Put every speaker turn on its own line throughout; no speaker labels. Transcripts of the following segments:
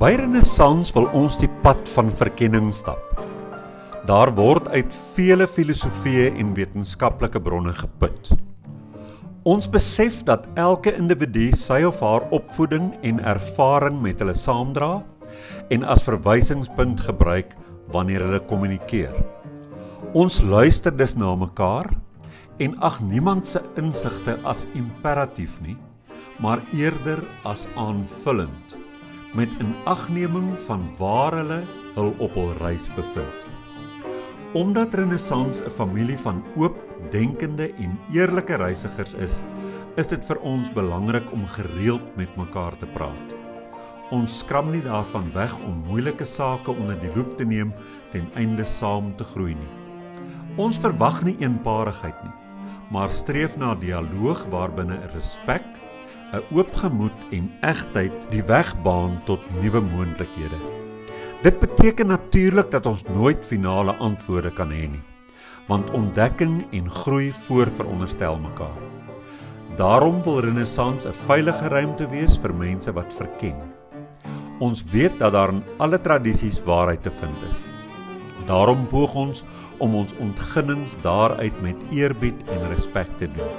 By Renaissance wil ons die pad van verkenning stap. Daar word uit vele filosofieë en wetenskaplike bronne geput. Ons besef dat elke individu sy of haar opvoeding en ervaring met hulle saamdra en as verwysingspunt gebruik wanneer hulle kommunikeer. Ons luister dus na mekaar en ag niemand se insigte as imperatief nie, maar eerder as aanvullend, met inagneming van waar hulle hul op hul reis bevind. Omdat Renaissance 'n familie van oop, denkende en eerlike reisigers is dit vir ons belangrik om gereeld met mekaar te praat. Ons skram nie daarvan weg om moeilike sake onder die loep te neem ten einde saam te groei nie. Ons verwag nie eenparigheid nie, maar streef na dialoog waarbinne respek, 'n oop gemoed en egtheid die weg baan tot nuwe moontlikhede. Dit beteken natuurlik dat ons nooit finale antwoorde kan hê nie, want ontdekking en groei voorveronderstel mekaar. Daarom wil Renaissance 'n veilige ruimte wees vir mense wat verken. Ons weet dat daar in alle tradisies waarheid te vind is. Daarom poog ons om ons ontginnings daaruit met eerbied en respek te doen,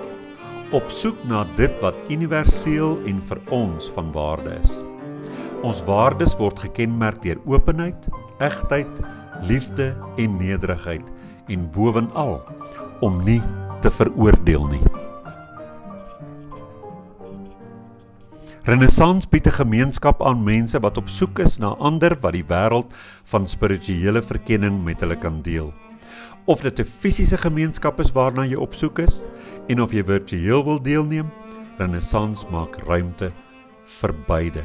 op soek na dit wat universeel en vir ons van waarde is. Ons waardes word gekenmerk deur openheid, egtheid, liefde en nederigheid en bovenal om nie te veroordeel nie. Renaissance bied 'n gemeenskap aan mense wat op soek is na ander wat die wêreld van spirituele verkenning met hulle kan deel. Of dit 'n fisiese gemeenskap is waarna jy op soek is en of jy virtueel wil deelneem, Renaissance maak ruimte vir beide.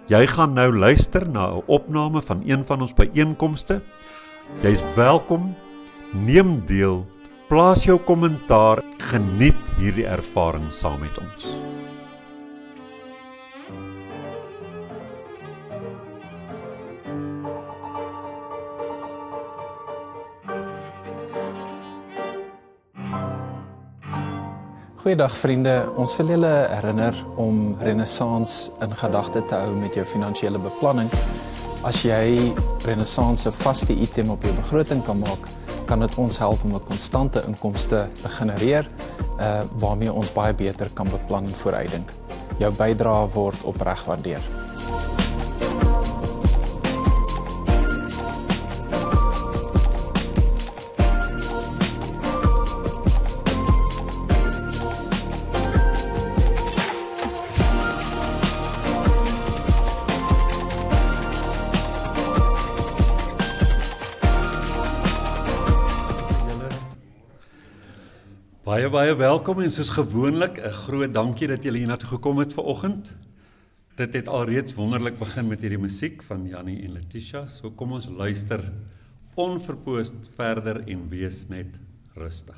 Jy gaan nou luister na 'n opname van een van ons byeenkomste. Jy's welkom, neem deel, plaas jou kommentaar, geniet hierdie ervaring saam met ons.
Goeiedag vriende, ons wil julle herinner om Renaissance in gedagte te hou met jou finansiële beplanning. As jy Renaissance 'n vaste item op jou begroting kan maak, kan dit ons help om 'n konstante inkomste te genereer, waarmee ons baie beter kan beplan en vooruitdink. Jou bydrae word opreg waardeer.
Baie welkom en soos gewoonlik 'n groot dankie dat julle hiernatoe gekom het vanoggend. Dit het alreeds wonderlik begin met hierdie musiek van Jannie en Letitia, so kom ons luister onverpoost verder en wees net rustig.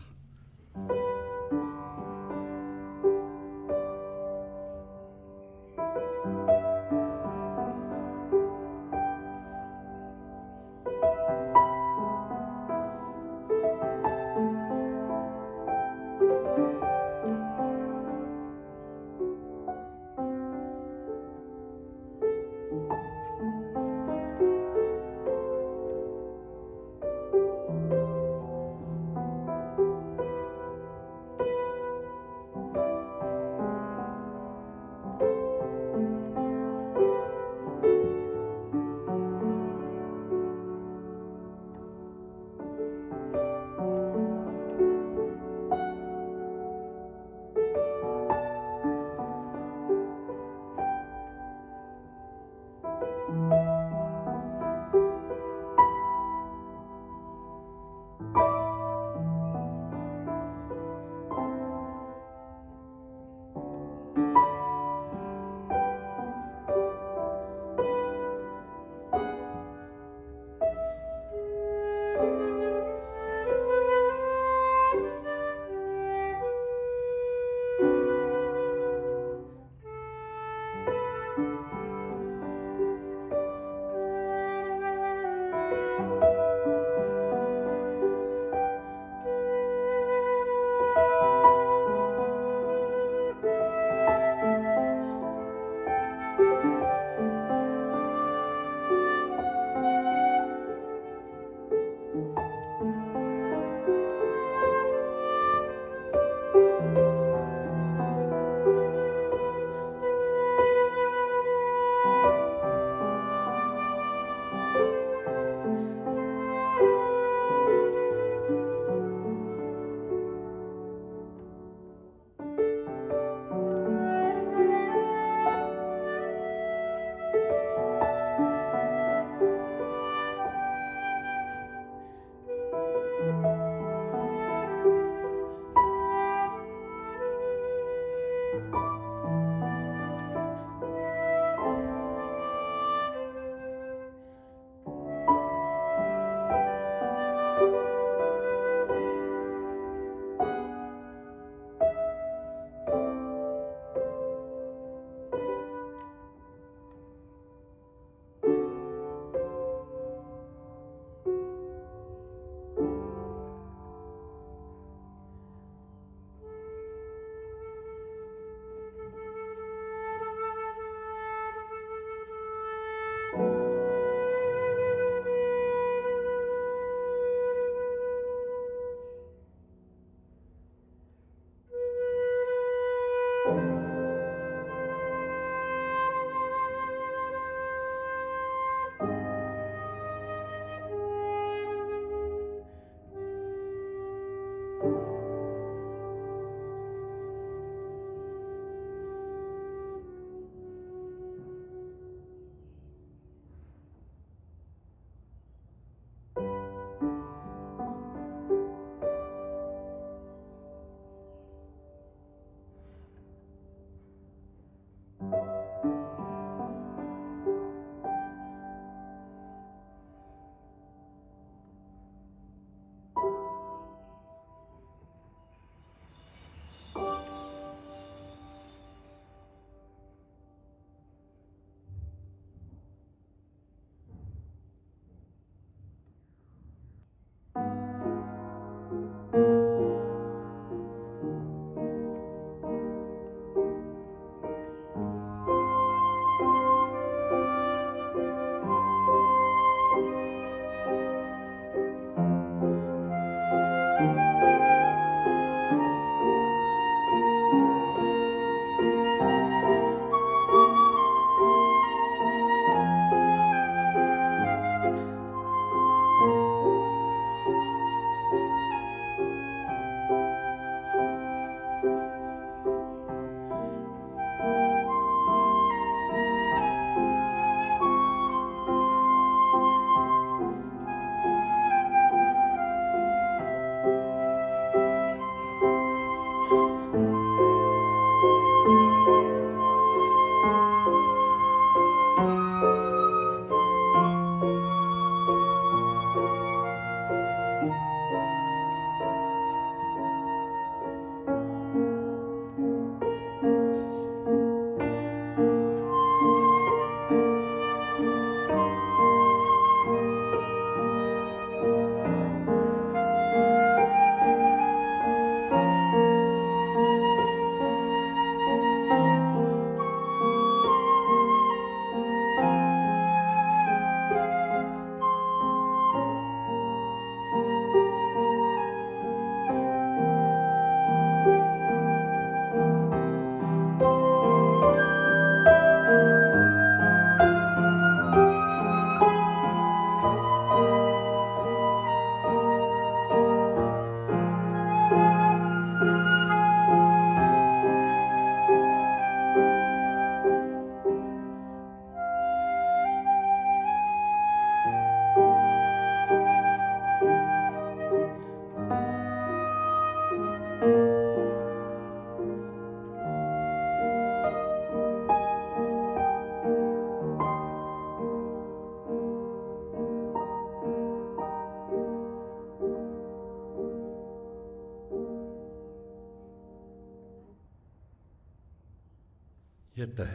Weet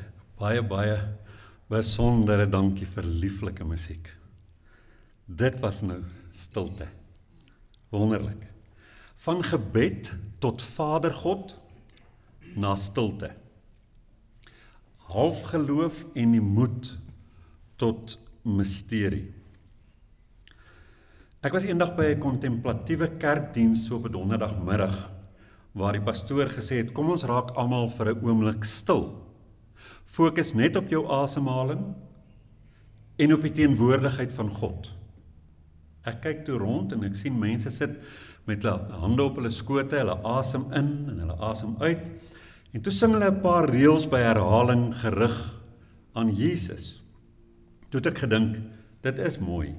jy, baie besondere dankie vir lieflike musiek. Dit was nou stilte. Wonderlik. Van gebed tot Vader God na stilte. Half geloof en die moed tot misterie. Ek was eendag by 'n kontemplatiewe kerkdiens so op 'n donderdagmiddag, waar die pastoor gesê het, kom ons raak almal vir 'n oomblik stil. Fokus net op jou asemhaling en op die teenwoordigheid van God. Ek kyk toe rond en ek sien mense sit met hulle hande op hulle skote, hulle asem in en hulle asem uit. En toe sing hulle 'n paar reëls by herhaling gerig aan Jesus. Toe het ek gedink, dit is mooi,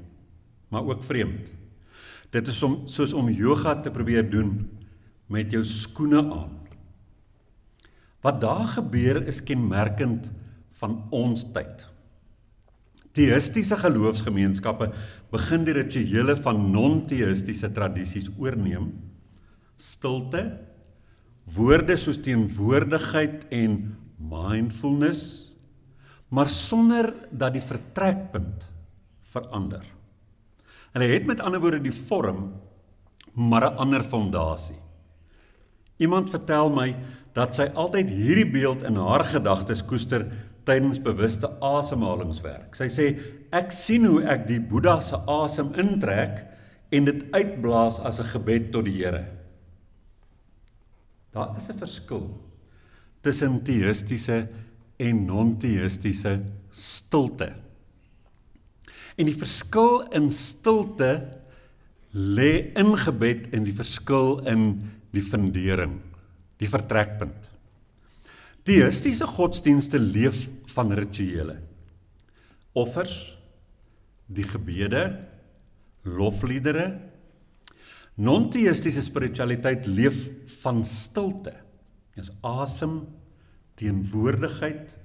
maar ook vreemd. Dit is soos om yoga te probeer doen met jou skoene aan. Wat daar gebeur is kenmerkend van ons tyd. Theïstiese geloofsgemeenskappe begin die rituele van non-theïstiese tradisies oorneem. Stilte, woorde soos teenwoordigheid en mindfulness, maar sonder dat die vertrekpunt verander. Hulle het met ander woorde die vorm, maar 'n ander fondasie. Iemand vertel my dat sy altyd hierdie beeld in haar gedagtes koester tydens bewuste asemhalingswerk. Sy sê, ek sien hoe ek die Boeddha se asem intrek en dit uitblaas as 'n gebed tot die Here. Daar is 'n verskil tussen theïstiese en non-theïstiese stilte. En die verskil in stilte lê in gebed en die verskil in die fundering, die vertrekpunt. Theïstiese godsdienste leef van rituele. Offers, die gebede, lofliedere. Non-theïstiese spiritualiteit leef van stilte. Dis asem, teenwoordigheid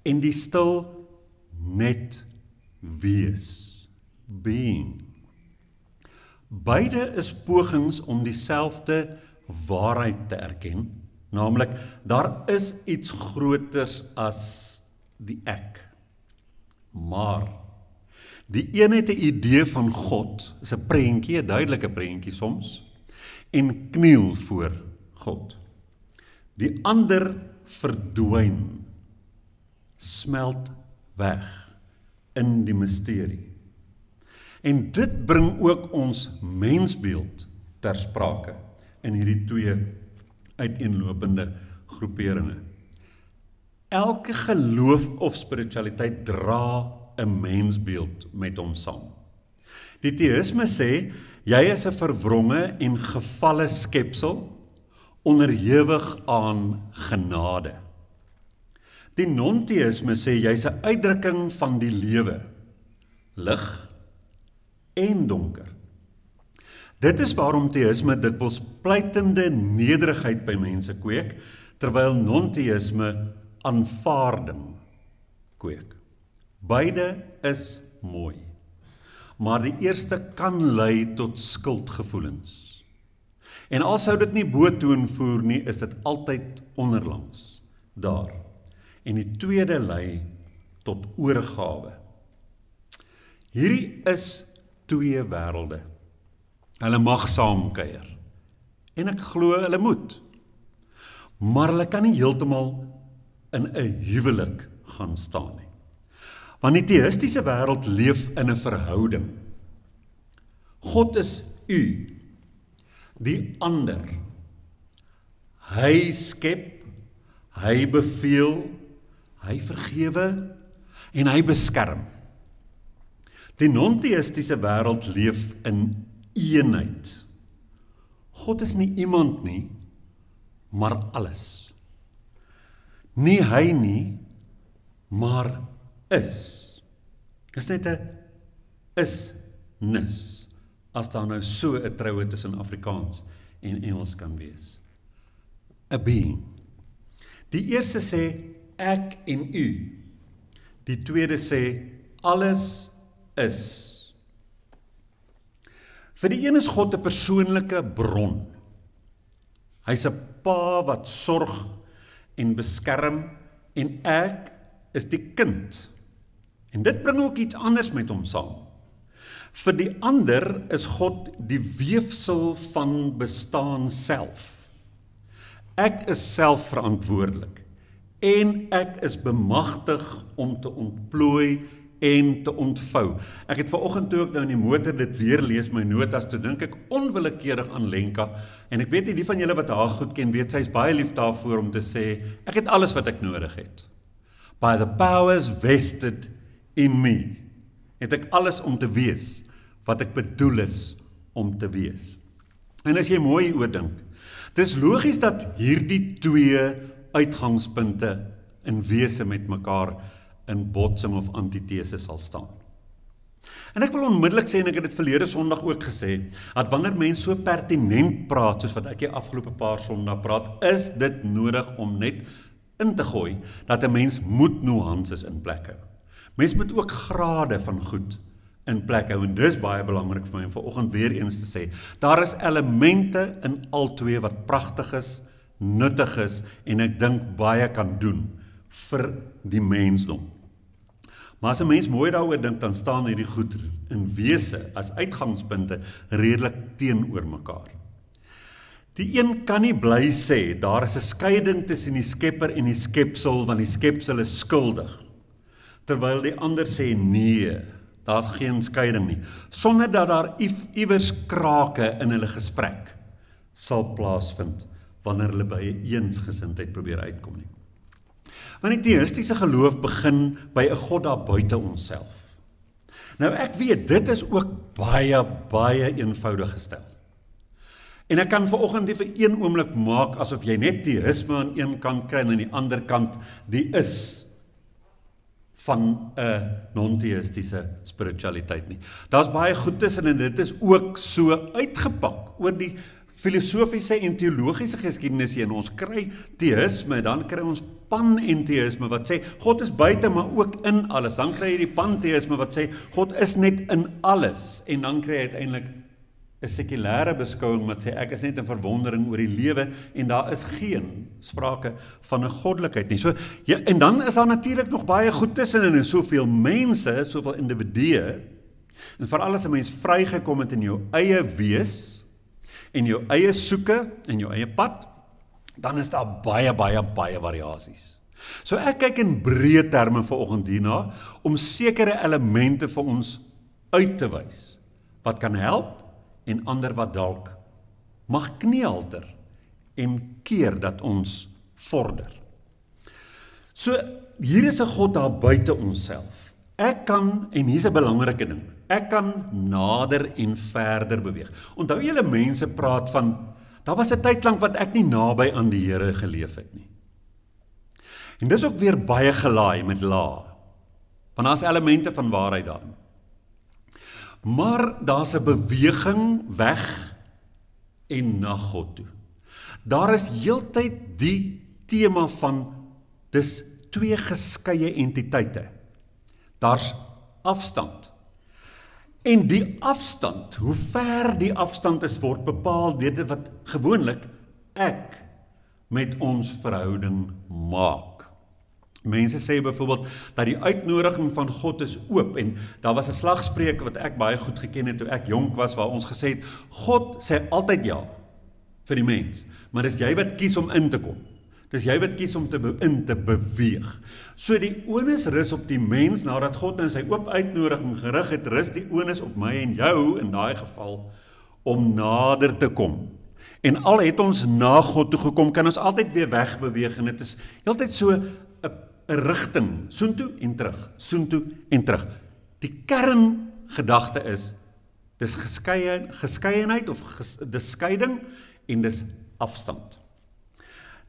en die stil net wees, being. Beide is pogings om dieselfde waarheid te erken, naamlik, daar is iets groters as die ek. Maar, die een het 'n idee van God, is 'n prentjie, 'n duidelike prentjie soms, en kniel voor God. Die ander verdwyn, smelt weg in die misterie. En dit bring ook ons mensbeeld ter sprake in hierdie twee uiteenlopende groeperinge. Elke geloof of spiritualiteit dra 'n mensbeeld met hom saam. Die theïsme sê, jy is 'n verwronge en gefalle skepsel, onderhewig aan genade. Die non-theïsme sê, jy's 'n uitdrukking van die lewe, lig en donker. Dit is waarom theïsme dikwels pleitende nederigheid by mense kweek, terwyl non-theïsme aanvaarding kweek. Beide is mooi, maar die eerste kan lei tot skuldgevoelens. En al sou dit nie boetoon voer nie, is dit altyd onderlangs, daar. En die tweede lei tot oorgawe. Hierdie is twee wêrelde. Hulle mag saamkuier. En ek glo hulle moet. Maar hulle kan nie heeltemal in 'n huwelik gaan staan nie. Want die theïstiese wêreld leef in 'n verhouding. God is u, die ander. Hy skep, hy beveel, hy vergewe en hy beskerm. Die non-theïstiese wêreld leef in eenheid. God is nie iemand nie, maar alles. Nie hy nie, maar is. Dis net 'n is-nis, as daar nou so 'n troue tussen Afrikaans en Engels kan wees. A being. Die eerste sê, ek en u. Die tweede sê, alles is. Vir die een is God 'n persoonlike bron. Hy's 'n pa wat sorg en beskerm en ek is die kind. En dit bring ook iets anders met hom saam. Vir die ander is God die weefsel van bestaan self. Ek is selfverantwoordelik en ek is bemagtig om te ontplooi en te ontvou. Ek het vanoggend toe ook nou in die motor dit weer lees, my notas, toe dink ek onwillekeurig aan Lenka, en ek weet nie, die van julle wat haar goed ken, weet sy is baie lief daarvoor om te sê, ek het alles wat ek nodig het. By the powers vested in me, het ek alles om te wees, wat ek bedoel is om te wees. En as jy mooi oordink, het is logies dat hierdie twee uitgangspunte in wese met mekaar in botsing of antithese sal staan. En ek wil onmiddellik sê, en ek het dit verlede Sondag ook gesê, dat wanneer mense so pertinent praat, soos wat ek die afgelope paar Sondag praat, is dit nodig om net in te gooi, dat 'n mens moet nuances in plek hou. Mens moet ook grade van goed in plek hou, en dis baie belangrik vir my om vanoggend weer eens te sê, daar is elemente in albei wat pragtig is, nuttig is, en ek dink baie kan doen vir die mensdom. Maar as 'n mens mooi daaroor dink, dan staan hierdie goed in wese as uitgangspunte redelik teenoor mekaar. Die een kan nie bly sê, daar is 'n skeiding tussen die skepper en die skepsel, want die skepsel is skuldig. Terwyl die ander sê, nee, daar's geen skeiding nie, sonder dat daar iewers krake in hulle gesprek sal plaasvind, wanneer hulle by 'n eensgesindheid probeer uitkom nie. Want die teïstiese geloof begin by 'n God daar buite onsself. Nou ek weet, dit is ook baie eenvoudig gestel. En ek kan vanoggend nie vir een oomblik maak asof jy net teïsme aan een kant kry en aan die ander kant die is van 'n non-teïstiese spiritualiteit nie. Daar's baie goed tussen en dit is ook so uitgepak oor die filosofiese en teologiese geskiedenis in ons kry teïsme, dan kry ons panenteïsme wat sê God is buite maar ook in alles. Dan kry jy die panteïsme wat sê God is net in alles, en dan kry jy uiteindelik 'n sekulêre beskouing wat sê ek is net in verwondering oor die lewe en daar is geen sprake van 'n goddelikheid nie. So ja, en dan is daar natuurlik nog baie goed tussenin en soveel mense, soveel individue, en veral as 'n mens vrygekom het in jou eie wees en jou eie soeke en jou eie pad, dan is daar baie variasies. So ek kyk in breë terme vanoggend hierna om sekere elemente vir ons uit te wys wat kan help en ander wat dalk mag kniehalter en keer dat ons vorder. So hier is 'n God daar buite onsself. Ek kan, en hier's 'n belangrike ding, ek kan nader en verder beweeg. Onthou julle mense praat van, daar was 'n tyd lank wat ek nie naby aan die Here geleef het nie. En dis ook weer baie gelaai met la, want daar's elemente van waarheid daarin. Maar daar's 'n beweging weg en na God toe. Daar is heeltyd die tema van, dis twee geskeie entiteite. Daar's afstand. En die afstand, hoe ver die afstand is, word bepaal deur dit wat gewoonlik ek met ons verhouding maak. Mense sê byvoorbeeld dat die uitnodiging van God is oop, en daar was 'n slagspreuk wat ek baie goed geken het toe ek jonk was, waar ons gesê het, God sê altyd ja vir die mens, maar dis jy wat kies om in te kom. Dis jy wat kies om in te beweeg. So die onus rus op die mens, nadat God nou sy oop uitnodiging gerig het, rus die onus op my en jou in daai geval om nader te kom. En al het ons na God toe gekom, kan ons altyd weer wegbeweeg, en dit is heeltyd so 'n rigting, soontoe en terug, soontoe en terug. Die kerngedagte is, dis geskeienheid of dis skeiding en dis afstand.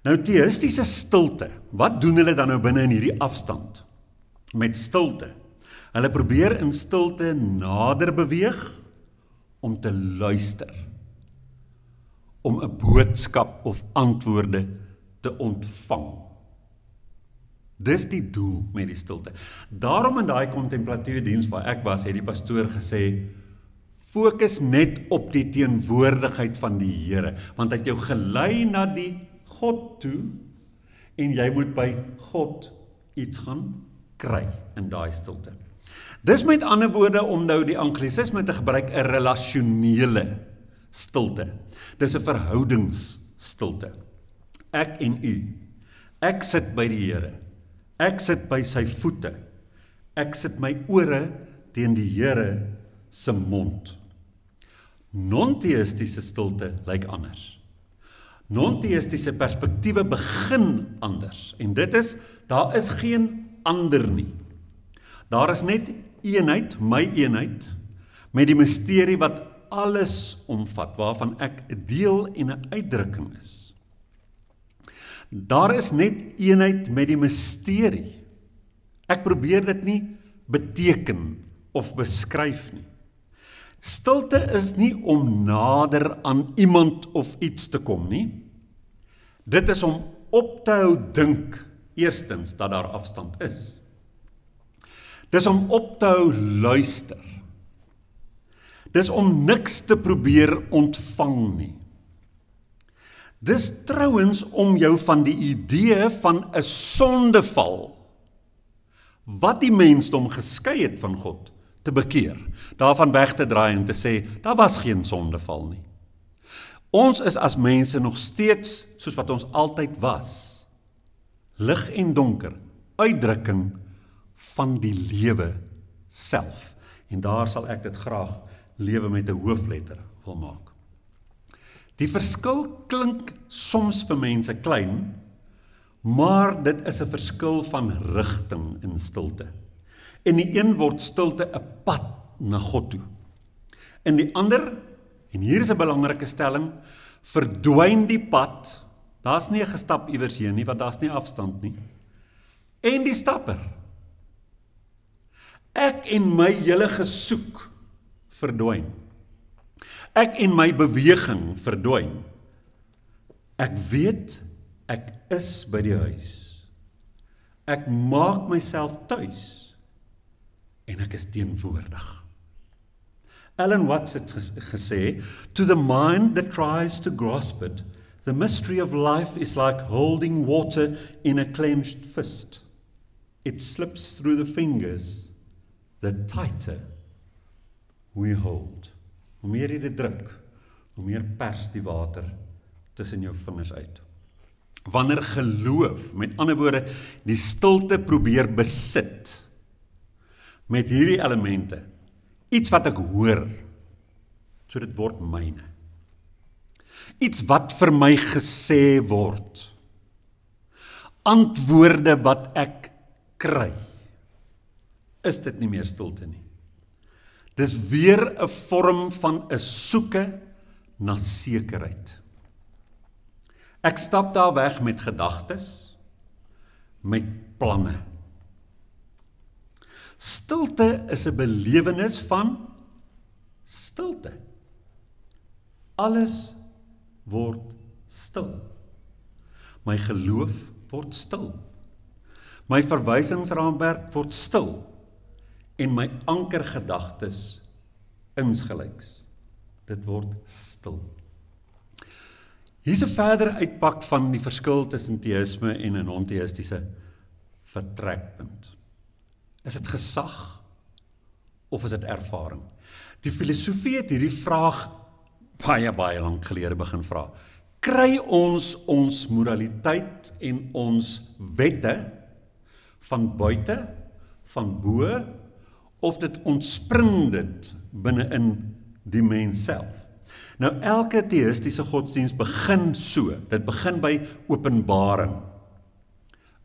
Nou teïstiese stilte, wat doen hulle dan nou binne in hierdie afstand? Met stilte. Hulle probeer in stilte nader beweeg om te luister, om 'n boodskap of antwoorde te ontvang. Dis die doel met die stilte. Daarom in daai kontemplatiewe diens waar ek was, het die pastoor gesê, fokus net op die teenwoordigheid van die Here, want hy het jou gelei na die God toe, en jy moet by God iets gaan kry in daai stilte. Dis met ander woorde om nou die anglisisme te gebruik, 'n relasionele stilte. Dis 'n verhoudingsstilte. Ek en u. Ek sit by die Here. Ek sit by sy voete. Ek sit my ore teen die Here se mond. Non-teïstiese stilte lyk anders. Non-teïstiese perspektiewe begin anders. En dit is, daar is geen ander nie. Daar is net eenheid, my eenheid, met die misterie wat alles omvat, waarvan ek 'n deel en 'n uitdrukking is. Daar is net eenheid met die misterie. Ek probeer dit nie beteken of beskryf nie. Stilte is nie om nader aan iemand of iets te kom nie. Dit is om op te hou dink, eerstens, dat daar afstand is. Dis om op te hou luister. Dis om niks te probeer ontvang nie. Dis trouwens om jou van die idee van 'n sondeval, wat die mensdom geskei het van God, te bekeer, daarvan weg te draai en te sê, daar was geen sondeval nie. Ons is as mense nog steeds, soos wat ons altyd was, lig en donker, uitdrukking van die lewe self. En daar sal ek dit graag lewe met 'n hoofletter wil maak. Die verskil klink soms vir mense klein, maar dit is 'n verskil van rigting in stilte. En die een word stilte 'n pad na God toe. En die ander, en hier is 'n belangrike stelling, verdwyn die pad, daar's nie 'n gestap iewers heen nie, want daar's nie afstand nie, en die stapper. Ek en my hele gesoek verdwyn. Ek en my beweging verdwyn. Ek weet, ek is by die huis. Ek maak myself tuis. En ek is teenwoordig. Alan Watts het gesê, to the mind that tries to grasp it, the mystery of life is like holding water in a clenched fist. It slips through the fingers, the tighter we hold. Hoe meer jy dit druk, hoe meer pers die water tussen jou vingers uit. Wanneer geloof, met ander woorde, die stilte probeer besit, met hierdie elemente, iets wat ek hoor, so dit word myne. Iets wat vir my gesê word. Antwoorde wat ek kry. Is dit nie meer stilte nie. Dis weer 'n vorm van 'n soeke na sekerheid. Ek stap daar weg met gedagtes, met planne. Stilte is 'n belewenis van stilte. Alles word stil. My geloof word stil. My verwysingsraamwerk word stil. En my ankergedagtes insgelyks. Dit word stil. Hier's 'n verdere uitpak van die verskil tussen teïsme en 'n non-teïstiese vertrekpunt. Is dit gesag of is dit ervaring? Die filosofie het hierdie vraag baie lank gelede begin vra. Kry ons moraliteit en ons wette van buite, van bo, of dit ontspring dit binne in die mens self? Nou elke teïstiese godsdienst begin so, dit begin by openbaring.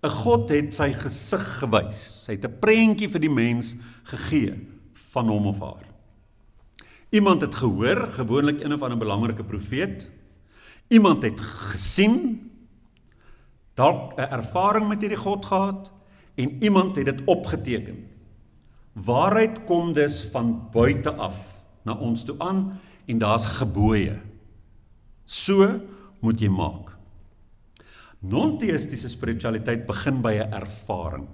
'n God het sy gesig gewys, hy het 'n prentjie vir die mens gegee van hom of haar. Iemand het gehoor, gewoonlik een of ander belangrike profeet, iemand het gesien, dalk 'n ervaring met hierdie God gehad, en iemand het dit opgeteken. Waarheid kom dus van buite af na ons toe aan, en daar's gebooie. So moet jy maak. Non-teïstiese spiritualiteit begin by 'n ervaring.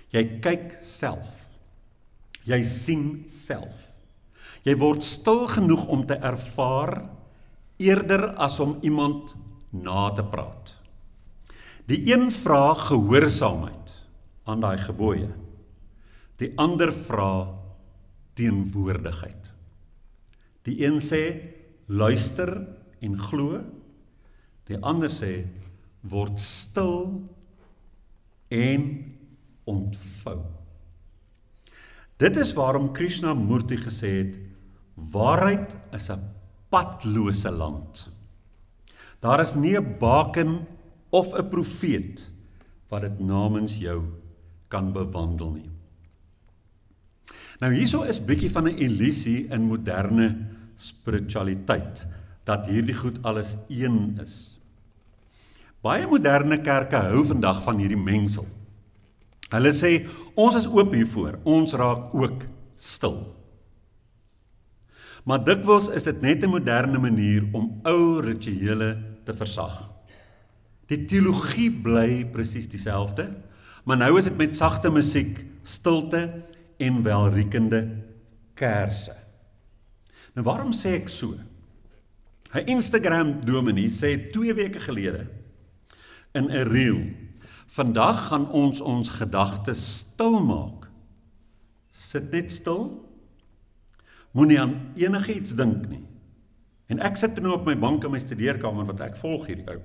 Jy kyk self. Jy sien self. Jy word stil genoeg om te ervaar, eerder as om iemand na te praat. Die een vra gehoorsaamheid, aan daai gebooie. Die ander vra teenwoordigheid. Die een sê, luister en glo. Die ander sê, word stil en ontvou. Dit is waarom Krishnamurti gesê het, waarheid is 'n padlose land. Daar is nie 'n baken of 'n profeet wat dit namens jou kan bewandel nie. Nou hierso is bietjie van 'n illusie in moderne spiritualiteit, dat hierdie goed alles een is. Baie moderne kerke hou vandag van hierdie mengsel. Hulle sê, ons is oop hiervoor, ons raak ook stil. Maar dikwels is dit net 'n moderne manier om ou rituele te versag. Die teologie bly presies dieselfde, maar nou is dit met sagte musiek, stilte en welriekende kersse. Nou waarom sê ek so? 'n Instagram dominee sê 2 weke gelede in 'n reel, vandag gaan ons gedagtes stil maak. Sit net stil, moenie aan enigiets dink nie. En ek sit nou op my bank in my studeerkamer, wat ek volg hierdie ou.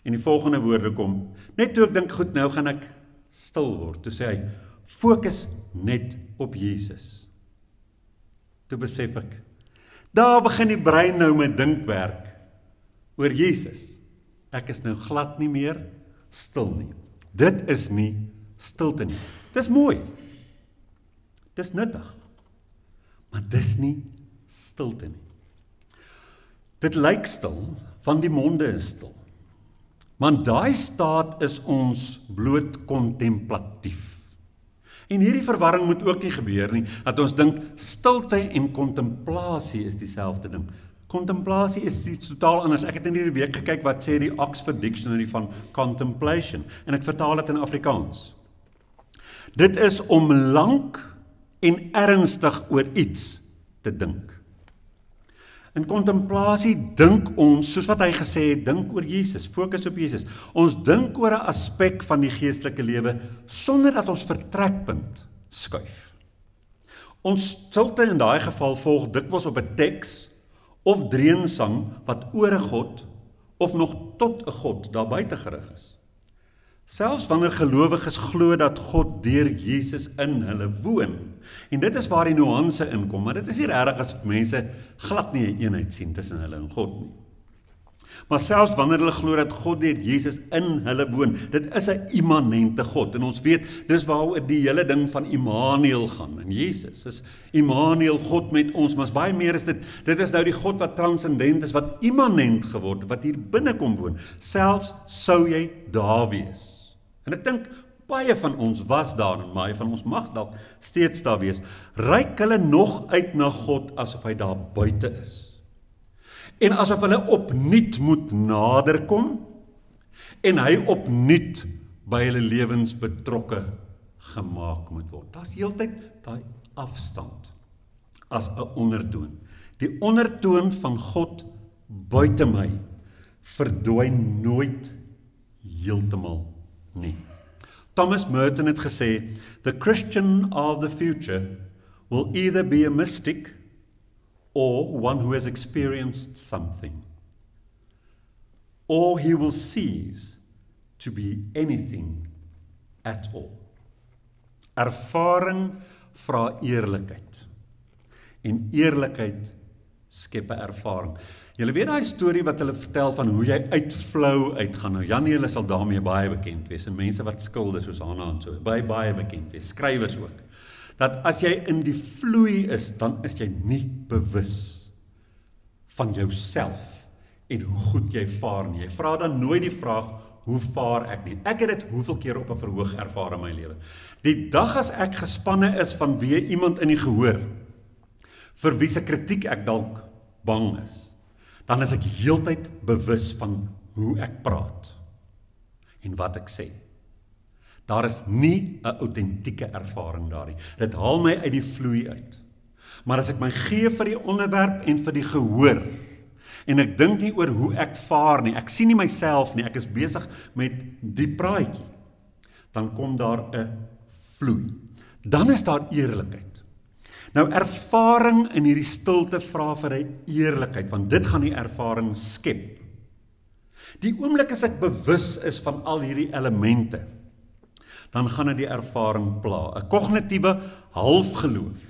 En die volgende woorde kom, net toe ek dink, goed, nou gaan ek stil word. Toe sê hy, fokus net op Jesus. Toe besef ek, daar begin die brein nou met dinkwerk oor Jesus. Ek is nou glad nie meer stil nie. Dit is nie stilte nie. Dis mooi. Dis nuttig. Maar dis nie stilte nie. Dit lyk stil, want die monde is stil. Maar in daai staat is ons bloot kontemplatief. En hierdie verwarring moet ook nie gebeur nie, dat ons dink stilte en kontemplasie is dieselfde ding. Kontemplasie is iets totaal anders. Ek het in hierdie week gekyk wat sê die Oxford Dictionary van contemplation, en ek vertaal dit in Afrikaans. Dit is om lank en ernstig oor iets te dink. In kontemplasie dink ons, soos wat hy gesê het, dink oor Jesus, fokus op Jesus. Ons dink oor 'n aspek van die geestelike lewe, sonder dat ons vertrekpunt skuif. Ons stilte in daai geval volg dikwels op 'n teks, of dreensang, wat oor 'n God, of nog tot 'n God daar buite gerig is. Selfs wanneer gelowiges glo dat God deur Jesus in hulle woon. En dit is waar die nuance inkom, maar dit is nie regtig as mense glad nie 'n eenheid sien tussen hulle en God nie. Maar selfs wanneer hulle glo dat God deur Jesus in hulle woon, dit is 'n immanente God. En ons weet, dis waaroor die hele ding van Immanuel gaan. En Jesus is Immanuel, God met ons, maar baie meer is dit. Dit is nou die God wat transcendent is, wat immanent geword, wat hier binne kom woon. Selfs sou jy daar wees. En ek dink, baie van ons was daar, en baie van ons mag dalk steeds daar wees. Reik hulle nog uit na God, asof hy daar buite is. En asof hulle opnuut moet naderkom, en hy opnuut by hulle lewens betrokke gemaak moet word. Daar's heeltyd daai afstand as 'n ondertoon. Die ondertoon van God buite my verdwyn nooit heeltemal nie. Thomas Merton het gesê, the Christian of the future will either be a mystic or one who has experienced something, or he will cease to be anything at all. Ervaring vra eerlikheid, en eerlikheid skep 'n ervaring. Julle weet daai storie wat hulle vertel van hoe jy uit flou uitgaan. Nou Janie, hulle sal daarmee baie bekend wees, en mense wat skilde soos Hanna en so, baie bekend wees, skrywers ook. Dat as jy in die vloei is, dan is jy nie bewus van jouself en hoe goed jy vaar nie. Jy vra dan nooit die vraag, hoe vaar ek nie? Ek het dit hoeveel keer op 'n verhoog ervaar in my lewe. Die dag as ek gespanne is van wie iemand in die gehoor, vir wie se kritiek ek dalk bang is, dan is ek heeltyd bewus van hoe ek praat en wat ek sê. Daar is nie 'n autentieke ervaring daarin. Dit haal my uit die vloei uit. Maar as ek my gee vir die onderwerp en vir die gehoor, en ek dink nie oor hoe ek vaar nie, ek sien nie myself nie, ek is besig met die praatjie, dan kom daar 'n vloei. Dan is daar eerlikheid. Nou ervaring in hierdie stilte vra vir 'n eerlikheid, want dit gaan die ervaring skep. Die oomblik as ek bewus is van al hierdie elemente, dan gaan dit die ervaring pla. 'n Kognitiewe halfgeloof.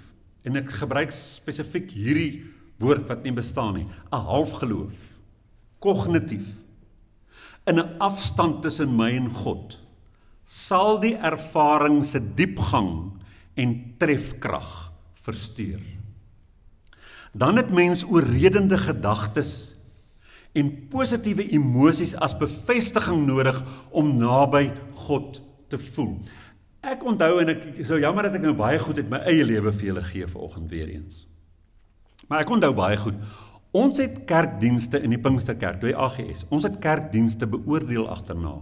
En ek gebruik spesifiek hierdie woord wat nie bestaan nie, 'n halfgeloof. Kognitief. In 'n afstand tussen my en God, sal die ervaring se diepgang en trefkrag versteur. Dan het mens oorredende gedagtes en positiewe emosies as bevestiging nodig om naby God te voel. Ek onthou, en ek so jammer dat ek nou baie goed uit my eie lewe vir julle gee vanoggend weer eens. Maar ek onthou baie goed, ons het kerkdienste in die Pinksterkerk, die AGS, ons het kerkdienste beoordeel agterna.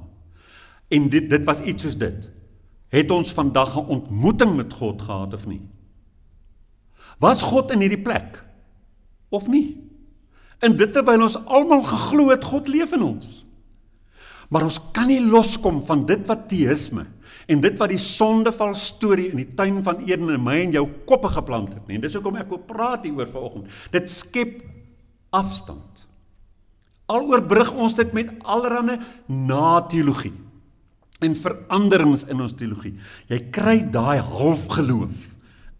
En dit was iets soos dit. Het ons vandag 'n ontmoeting met God gehad of nie? Was God in hierdie plek? Of nie? En dit terwyl ons almal geglo het God leef in ons. Maar ons kan nie loskom van dit wat teïsme en dit wat die sondeval storie in die tuin van Eden in my en jou koppe geplant het nie. En dis hoekom ek wil praat hieroor vanoggend. Dit skep afstand. Al oorbrug ons dit met allerlei na-teologie en veranderings in ons teologie. Jy kry daai halfgeloof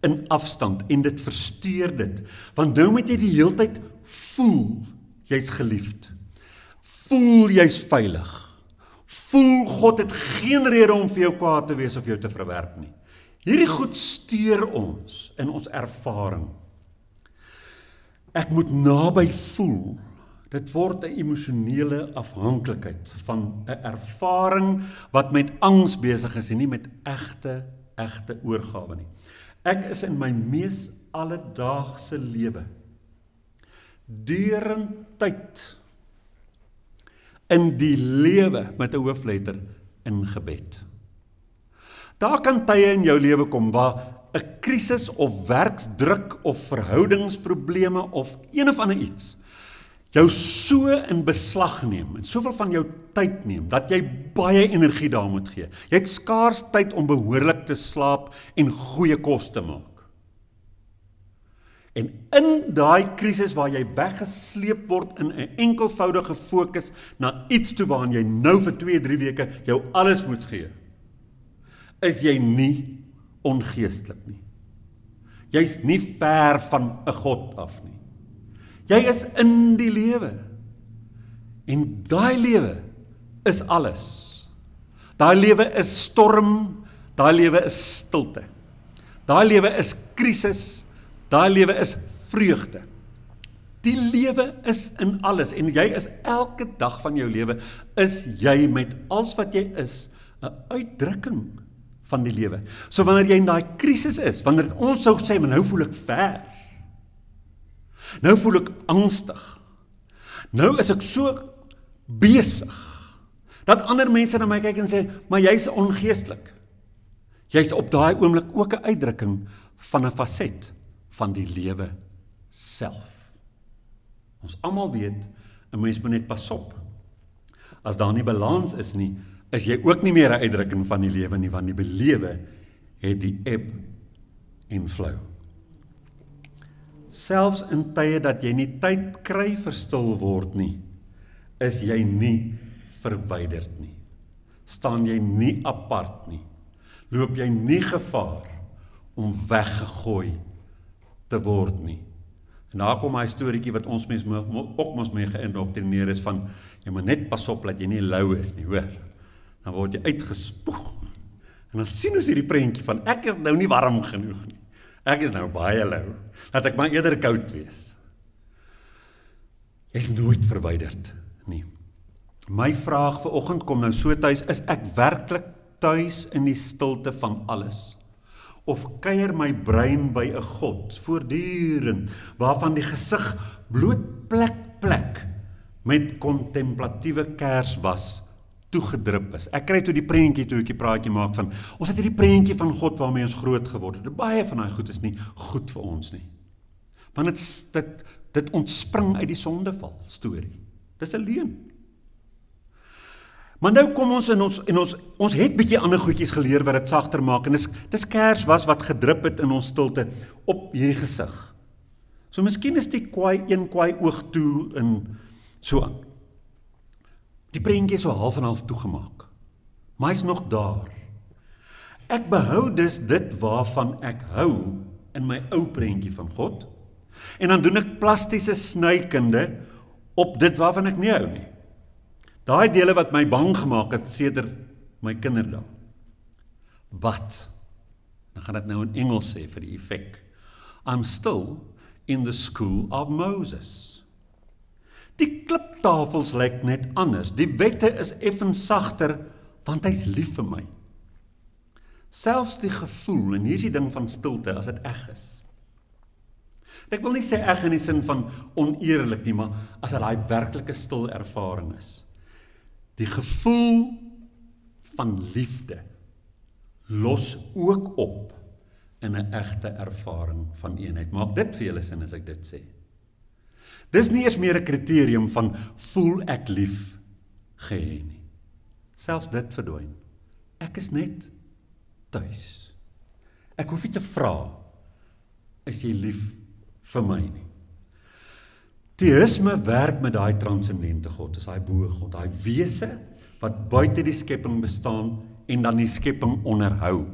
in afstand en dit versteur dit. Want nou moet jy die heeltyd voel jy's geliefd. Voel jy's veilig. Voel God het geen rede om vir jou kwaad te wees of jou te verwerp nie. Hierdie goed steur ons in ons ervaring. Ek moet naby voel. Dit word 'n emosionele afhanklikheid van 'n ervaring wat met angs besig is en nie met egte oorgawe nie. Ek is in my mees alledaagse lewe deurentyd in die lewe met 'n hoofletter in gebed. Daar kan tye in jou lewe kom waar 'n krisis of werksdruk of verhoudingsprobleme of een of ander iets jou so in beslag neem en soveel van jou tyd neem dat jy baie energie daar moet gee. Jy het skaars tyd om behoorlik te slaap en goeie kos te maak. En in daai krisis waar jy weggesleep word in 'n enkelvoudige fokus na iets toe waarin jy nou vir 2-3 weke jou alles moet gee, is jy nie ongeestelik nie. Jy's nie ver van 'n God af nie. Jy is in die lewe. En daai lewe is alles. Daai lewe is storm, daai lewe is stilte. Daai lewe is krisis, daai lewe is vreugde. Die lewe is in alles en jy is elke dag van jou lewe, is jy met alles wat jy is, 'n uitdrukking van die lewe. So wanneer jy in daai krisis is, wanneer ons sou sê, maar nou voel ek ver. Nou voel ek angstig. Nou is ek so besig, dat ander mense na my kyk en sê, maar jy's ongeestelik. Jy's op daai oomblik ook 'n uitdrukking van 'n faset van die lewe self. Ons almal weet, 'n mens moet net pas op. As daar nie balans is nie, is jy ook nie meer 'n uitdrukking van die lewe nie, want die belewe het die ebb en flow. Selfs in tye dat jy nie tyd kry vir stil word nie, is jy nie verwyderd nie. Staan jy nie apart nie. Loop jy nie gevaar om weggegooi te word nie. En daar kom hy storieetjie wat ons mens ook ons mee geïndoktrineer is van, jy moet net pas op dat jy nie lou is nie, hoor. Dan word jy uitgespoeg. En dan sien ons hierdie prentjie van, ek is nou nie warm genoeg nie. Ek is nou baie lou. Laat ek maar eerder koud wees. Jy is nooit verwyderd nie. My vraag vanoggend kom nou so tuis, is ek werklik tuis in die stilte van alles? Of kuier my brein by 'n God, voortdurend, waarvan die gesig bloot plek met kontemplatiewe kerswas toegedrup is. Ek kry toe die prentjie toe ek die praatjie maak van, ons het hierdie prentjie van God waarmee ons groot geword het. Baie van daai goed is nie goed vir ons nie. Want dit ontspring uit die sondeval storie. Dis 'n leuen. Maar nou kom ons en ons het bietjie ander goedjies geleer wat dit sagter maak, en dis kers was wat gedrup het in ons stilte op hierdie gesig. So miskien is die een kwaai oog toe en so aan. Die prentjie is so half en half toegemaak, maar hy's nog daar. Ek behou dus dit waarvan ek hou in my ou prentjie van God, en dan doen ek plastiese snykunde op dit waarvan ek nie hou nie. Daai dele wat my bang gemaak het sedert my kinderdae. But, dan gaan dit nou in Engels sê vir die effek, I'm still in the school of Moses. Die kliptafels lyk net anders, die wette is effens sagter, want hy's lief vir my. Selfs die gevoel, en hier is die ding van stilte, as dit eg is. Ek wil nie sê eg in die sin van oneerlik nie, maar as dit daai werklike stil ervaring is. Die gevoel van liefde los ook op in 'n egte ervaring van eenheid. Maak dit vir julle sin as ek dit sê. Dis nie eens meer 'n kriterium van voel ek lief gehê nie. Selfs dit verdwyn. Ek is net tuis. Ek hoef nie te vra, is jy lief vir my nie. Theïsme werk met daai transcendente God, is daai bo God, daai wese wat buite die skepping bestaan en dan die skepping onderhou.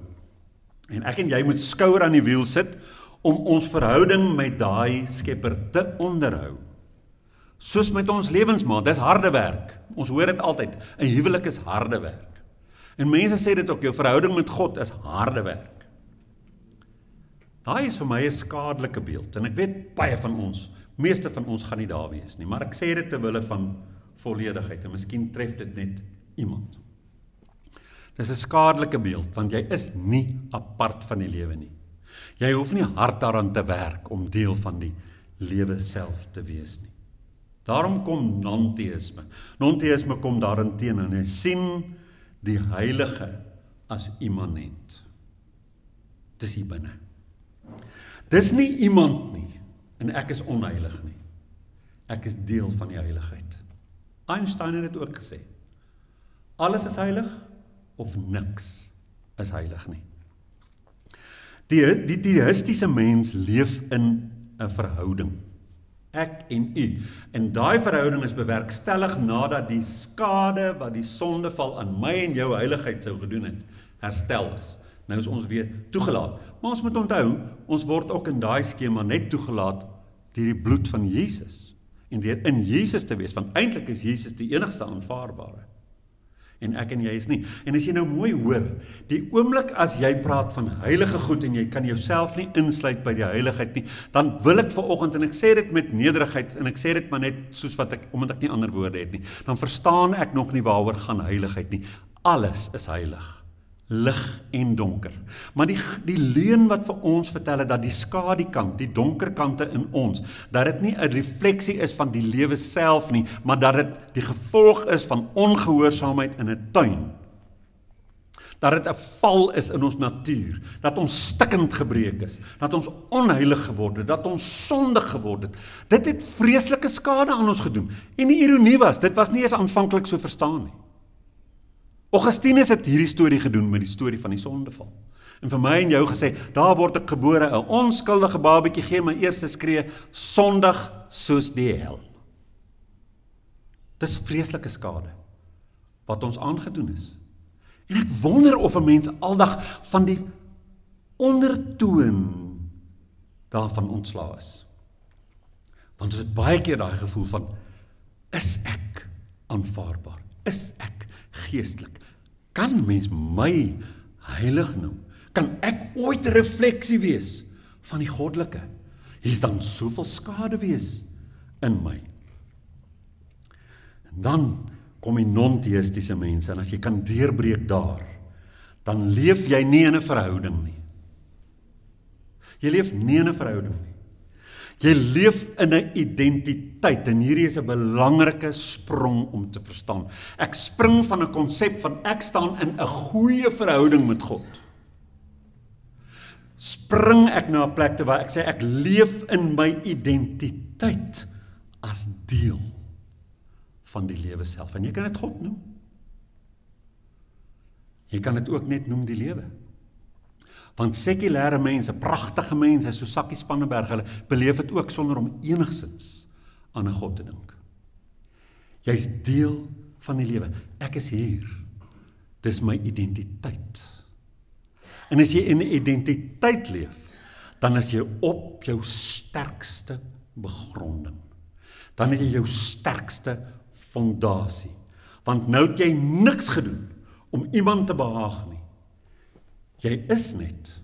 En ek en jy moet skouer aan die wiel sit om ons verhouding met daai skepper te onderhou. Soos met ons lewensmaat, dis harde werk. Ons hoor dit altyd, 'n huwelik is harde werk. En mense sê dit ook, jou verhouding met God is harde werk. Daai is vir my 'n skadelike beeld, en ek weet baie van ons, meeste van ons gaan nie daar wees nie, maar ek sê dit ter wille van volledigheid, en miskien tref dit net iemand. Dis 'n skadelike beeld, want jy is nie apart van die lewe nie. Jy hoef nie hard daaraan te werk om deel van die lewe self te wees nie. Daarom kom non-theïsme. Non-theïsme kom daarin teen, en hy sien die heilige as immanent. Dis hier binne. Dis nie iemand nie, en ek is onheilig nie. Ek is deel van die heiligheid. Einstein het dit ook gesê. Alles is heilig, of niks is heilig nie. Die theïstiese mens leef in 'n verhouding. Ek en u. En daai verhouding is bewerkstellig nadat die skade wat die sondeval aan my en jou heiligheid sou gedoen het, herstel is. Nou is ons weer toegelaat. Maar ons moet onthou, ons word ook in daai skema net toegelaat deur die bloed van Jesus. En deur in Jesus te wees, want eintlik is Jesus die enigste aanvaarbare. En ek en jy is nie. En as jy nou mooi hoor, die oomblik as jy praat van heilige goed en jy kan jouself nie insluit by die heiligheid nie, dan wil ek vanoggend, en ek sê dit met nederigheid, en ek sê dit maar net soos wat omdat ek nie ander woorde het nie, dan verstaan ek nog nie waaroor gaan heiligheid nie. Alles is heilig. Lig en donker. Maar die leuen wat vir ons vertel het, dat die skadukant, die donker kante in ons, dat dit nie 'n refleksie is van die lewe self nie, maar dat dit die gevolg is van ongehoorsaamheid in 'n tuin. Dat dit 'n val is in ons natuur, dat ons stikkend gebreek is, dat ons onheilig geword het, dat ons sondig geword het. Dit het vreeslike skade aan ons gedoen. En die ironie was, dit was nie eens aanvanklik so verstaan nie. Augustinus het hierdie storie gedoen met die storie van die sondeval. En vir my en jou gesê, daar word ek gebore, 'n onskuldige babatjie gee my eerste skree, sondig soos die hel. Dis vreeslike skade wat ons aangedoen is. En ek wonder of 'n mens aldag van die ondertoon daarvan ontslae is. Want ons het baie keer daai gevoel van, is ek aanvaarbaar? Is ek geestelik? Kan mens my heilig noem? Kan ek ooit 'n refleksie wees van die goddelike? Hier's dan soveel skade wees in my. En dan kom die non-theïstiese mense, en as jy kan deurbreek daar, dan leef jy nie in 'n verhouding nie. Jy leef nie in 'n verhouding nie. Jy leef in 'n identiteit, en hierdie is 'n belangrike sprong om te verstaan. Ek spring van 'n konsep van ek staan in 'n goeie verhouding met God. Spring ek na 'n plek waar ek sê ek leef in my identiteit as deel van die lewe self. En jy kan dit God noem. Jy kan dit ook net noem die lewe. Want sekulêre mense, pragtige mense, so Sakkie Spanneberg, hulle beleef dit ook sonder om enigsins aan 'n God te dink. Jy's deel van die lewe. Ek is hier. Dis my identiteit. En as jy in 'n identiteit leef, dan is jy op jou sterkste begronding. Dan het jy jou sterkste fondasie. Want nou het jy niks gedoen om iemand te behaag nie. Jy is net.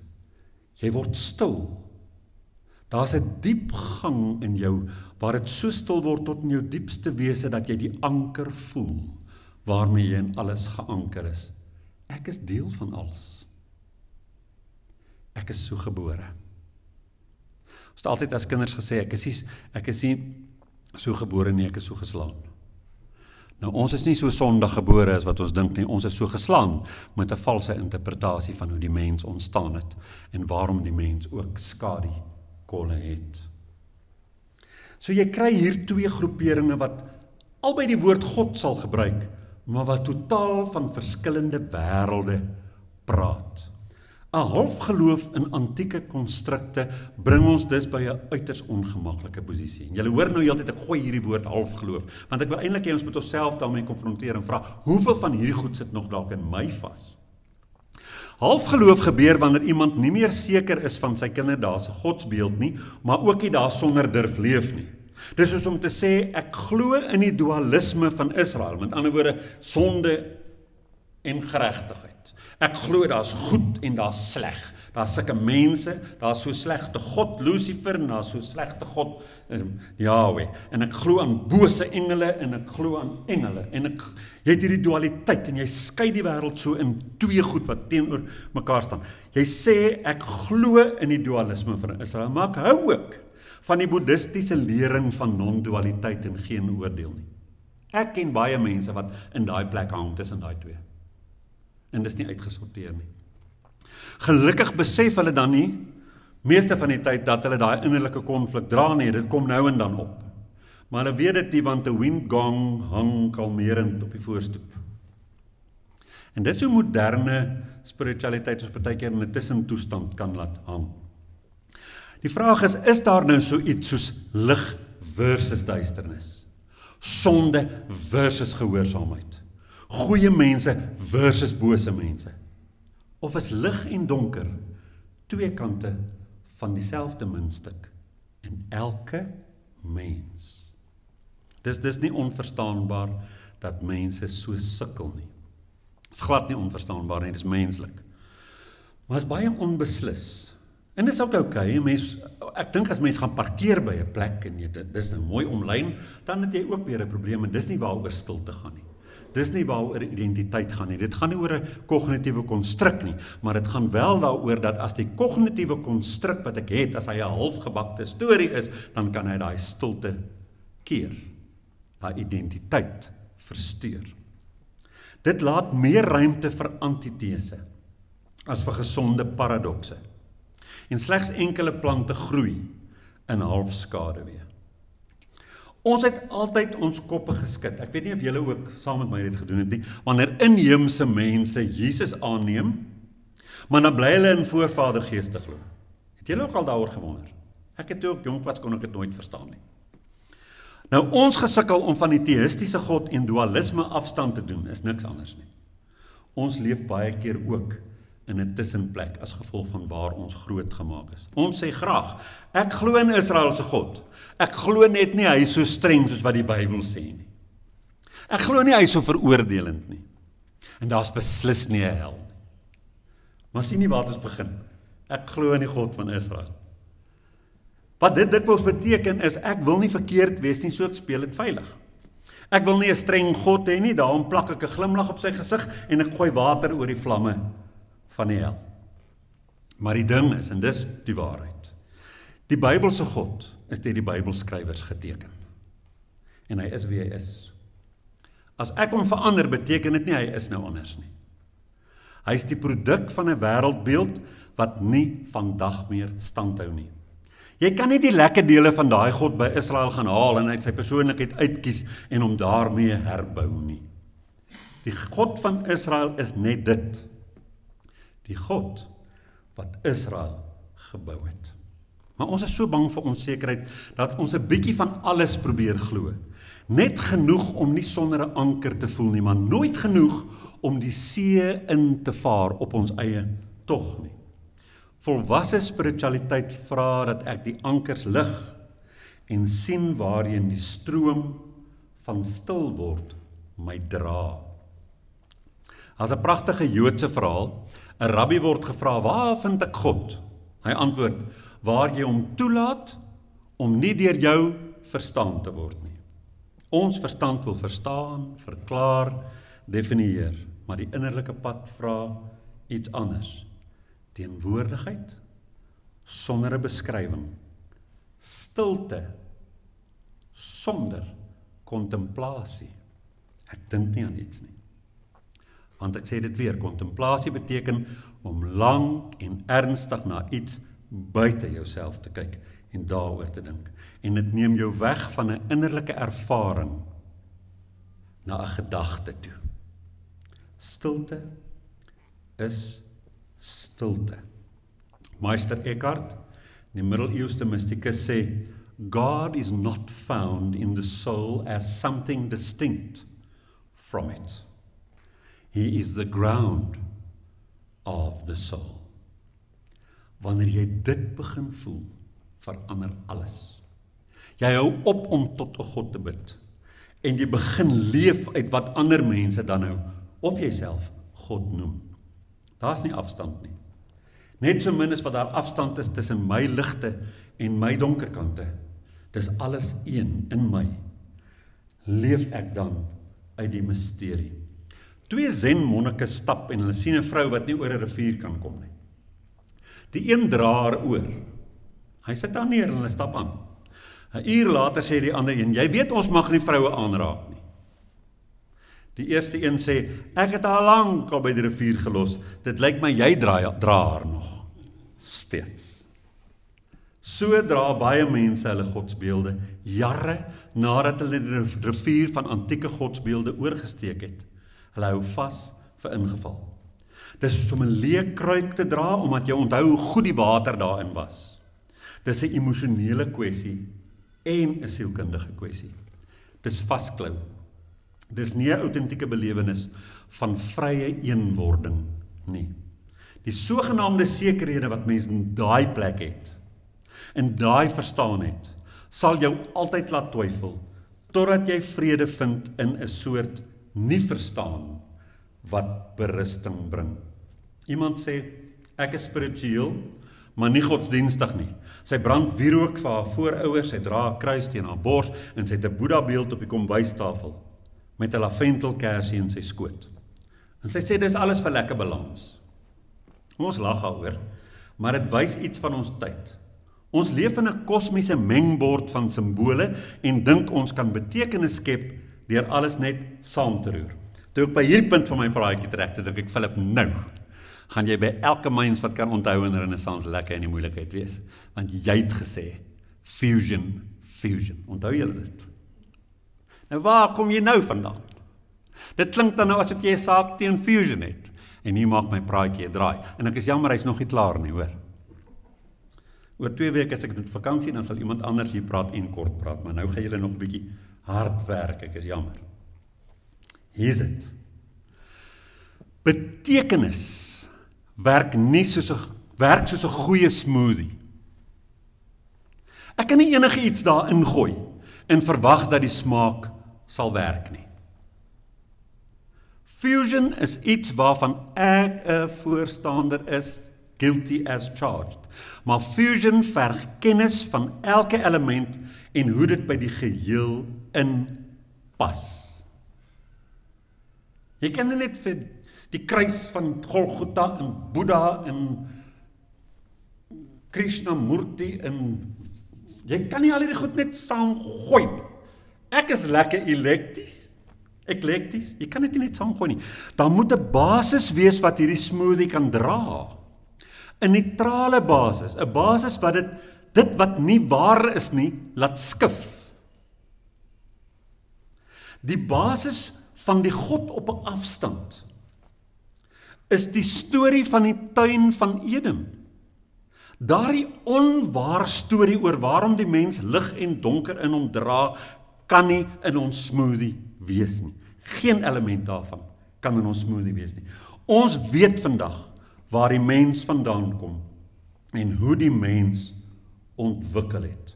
Jy word stil. Daar's 'n diep gang in jou, waar dit so stil word tot in jou diepste wese, dat jy die anker voel, waarmee jy in alles geanker is. Ek is deel van alles. Ek is so gebore. Ons het altyd as kinders gesê, ek is nie so gebore nie, ek is so geslaan. Nou, ons is nie so sondig gebore as wat ons dink nie, ons is so geslaan met 'n valse interpretasie van hoe die mens ontstaan het, en waarom die mens ook skadu-kolle het. So jy kry hier twee groeperinge wat albei die woord God sal gebruik, maar wat totaal van verskillende wêrelde praat. 'n Halfgeloof in antieke konstrukte bring ons dus by 'n uiters ongemaklike posisie. En julle hoor nou heeltyd ek gooi hierdie woord halfgeloof, want ek wil eintlik hê ons moet onsself daarmee konfronteer en vra, hoeveel van hierdie goed sit nog dalk in my vas? Halfgeloof gebeur wanneer iemand nie meer seker is van sy kinderdaagse godsbeeld nie, maar ook nie daarsonder durf leef nie. Dis soos om te sê, ek glo in die dualisme van Israel, met ander woorde, sonde en geregtigheid. Ek glo daar's goed en daar's sleg. Daar's sulke mense, daar's so slegte God Lucifer en daar's so slegte God Yahweh. En ek glo aan bose engele en ek glo aan engele. En jy het hierdie dualiteit en jy skei die wêreld so in twee goed wat teenoor mekaar staan. Jy sê ek glo in die dualisme van Israel, maar ek hou ook van die boeddhistiese lering van non-dualiteit en geen oordeel nie. Ek ken baie mense wat in daai plek hang tussen daai twee. En dis nie uitgesorteer nie. Gelukkig besef hulle dan nie, meeste van die tyd, dat hulle daai innerlike konflik dra nie, dit kom nou en dan op. Maar hulle weet dit nie, want 'n windgong hang kalmerend op die voorstoep. En dis hoe moderne spiritualiteit ons partykeer in 'n tussentoestand kan laat hang. Die vraag is daar nou so iets soos lig versus duisternis? Sonde versus gehoorsaamheid? Goeie mense versus bose mense? Of is lig en donker twee kante van dieselfde muntstuk in elke mens? Dis nie onverstaanbaar dat mense so sukkel nie. Dis glad nie onverstaanbaar nie, dis menslik. Maar is baie onbeslis. En dis ook okay, ek dink as mens gaan parkeer by 'n plek en dis nou mooi omlyn, dan het jy ook weer 'n probleem en dis nie waaroor stilte gaan nie. Dis nie waaroor identiteit gaan nie. Dit gaan nie oor 'n kognitiewe konstruk nie, maar dit gaan wel daaroor dat as die kognitiewe konstruk wat ek het, as hy 'n halfgebakte storie is, dan kan hy daai stilte keer, daai identiteit versteur. Dit laat meer ruimte vir antitese as vir gesonde paradokse. En slegs enkele plante groei in halfskaduwee. Ons het altyd ons koppe geskit. Ek weet nie of julle ook saam met my dit gedoen het nie. Wanneer inheemse mense Jesus aanneem, maar dan bly hulle in voorvadergeeste glo. Het julle ook al daaroor gewonder? Ek het toe ook jonk was, kon ek dit nooit verstaan nie. Nou ons gesukkel om van die teïstiese God en dualisme afstand te doen, is niks anders nie. Ons leef baie keer ook in 'n tussenplek as gevolg van waar ons groot gemaak is. Ons sê graag, ek glo in Israel se God. Ek glo net nie hy is so streng soos wat die Bybel sê nie. Ek glo nie hy is so veroordelend nie. En daar's beslis nie 'n hel nie. Maar sien nie waar dit begin. Ek glo in die God van Israel. Wat dit dikwels beteken is, ek wil nie verkeerd wees nie, so ek speel dit veilig. Ek wil nie 'n streng God hê nie, daarom plak ek 'n glimlag op sy gesig en ek gooi water oor die vlamme van die hel. Maar die ding is, en dis die waarheid, die Bybelse God is deur die Bybelskrywers geteken. En hy is wie hy is. As ek hom verander, beteken dit nie hy is nou anders nie. Hy is die produk van 'n wêreldbeeld wat nie vandag meer standhou nie. Jy kan nie die lekker dele van daai God by Israel gaan haal en uit sy persoonlikheid uitkies en hom daarmee herbou nie. Die God van Israel is net dit Die God wat Israel gebou het. Maar ons is so bang vir onsekerheid dat ons 'n bietjie van alles probeer glo. Net genoeg om nie sonder 'n anker te voel nie, maar nooit genoeg om die see in te vaar op ons eie tog nie. Volwasse spiritualiteit vra dat ek die ankers lig en sien waarheen die stroom van stil word my dra. As 'n pragtige Joodse verhaal, 'n rabbi word gevra, waar vind ek God? Hy antwoord, waar jy hom toelaat om nie deur jou verstaan te word nie. Ons verstand wil verstaan, verklaar, definieer, maar die innerlike pad vra iets anders. Teenwoordigheid sonder 'n beskrywing, stilte sonder kontemplasie. Ek dink nie aan iets nie. Want ek sê dit weer, kontemplasie beteken om lang en ernstig na iets buite jouself te kyk en daaroor te dink. En dit neem jou weg van 'n innerlike ervaring na 'n gedagte toe. Stilte is stilte. Meister Eckhart, die middeleeuse mystikus sê, God is not found in the soul as something distinct from it. He is the ground of the soul. Wanneer jy dit begin voel, verander alles. Jy hou op om tot 'n God te bid en jy begin leef uit wat ander mense dan nou of jouself God noem. Daar's nie afstand nie. Net so min as wat daar afstand is tussen my ligte en my donker kante. Dis alles een in my. Leef ek dan uit die misterie. 2 zen monnike stap en hulle sien 'n vrou wat nie oor 'n rivier kan kom nie. Die een dra haar oor. Hy sit daar neer en hulle stap aan. 'n uur later sê die ander een, jy weet ons mag nie vroue aanraak nie. Die eerste een sê, ek het haar lank al by die rivier gelos, dit lyk my jy dra haar nog. Steeds. So dra baie mense hulle godsbeelde, jare nadat hulle die rivier van antieke godsbeelde oorgesteek het. Hulle hou vas vir ingeval. Dis om 'n leë kruik te dra, omdat jy onthou hoe goed die water daarin was. Dis 'n emosionele kwessie en 'n sielkundige kwessie. Dis vasklou. Dis nie 'n autentieke belewenis van vrye eenwording nie. Die sogenaamde sekerhede wat mense in daai plek het, en daai verstaan het, sal jou altyd laat twyfel, totdat jy vrede vind in 'n soort nie verstaan wat berusting bring. Iemand sê, ek is spiritueel, maar nie godsdienstig nie. Sy brand wierook vir haar voorouers, sy dra 'n kruis teen haar bors en sy het 'n Boeddha beeld op die kombuistafel met 'n laventelkersie in sy skoot. En sy sê dis alles vir lekker balans. Ons lag daaroor, maar dit wys iets van ons tyd. Ons leef in 'n kosmiese mengbord van simbole en dink ons kan betekenis skep deur alles net saam te roer. Toe ek by hierdie punt van my praatjie trek, toe dink ek, Philip, nou gaan jy by elke mens wat kan onthou in Renaissance lekker in die moeilikheid wees. Want jy het gesê, fusion. Onthou julle dit? Nou waar kom jy nou vandaan? Dit klink dan nou asof jy 'n saak teen fusion het. En hier maak my praatjie 'n draai. En ek is jammer, hy's nog nie klaar nie, hoor. Oor 2 weke as ek met vakansie, dan sal iemand anders hier praat en kort praat. Maar nou gaan julle nog 'n bietjie hard werk, ek is jammer. Hier is dit. Betekenis werk soos 'n goeie smoothie. Ek kan nie enige iets daarin gooi en verwag dat die smaak sal werk nie. Fusion is iets waarvan ek 'n voorstander is, guilty as charged. Maar fusion verg kennis van elke element en hoe dit by die geheel inpas. Jy kan net vir die kruis van Golgotha en Boeddha en Krishnamurti en jy kan nie al hierdie goed net saam gooi nie. Ek is lekker eklekties, jy kan dit nie net saam gooi nie. Daar moet 'n basis wees wat hierdie smoothie kan dra. 'n neutrale basis, 'n basis wat dit wat nie waar is nie, laat skif. Die basis van die God op 'n afstand is die storie van die tuin van Eden. Daardie onware storie oor waarom die mens lig en donker in hom dra, kan nie in ons smoothie wees nie. Geen element daarvan kan in ons smoothie wees nie. Ons weet vandag waar die mens vandaan kom en hoe die mens ontwikkel het.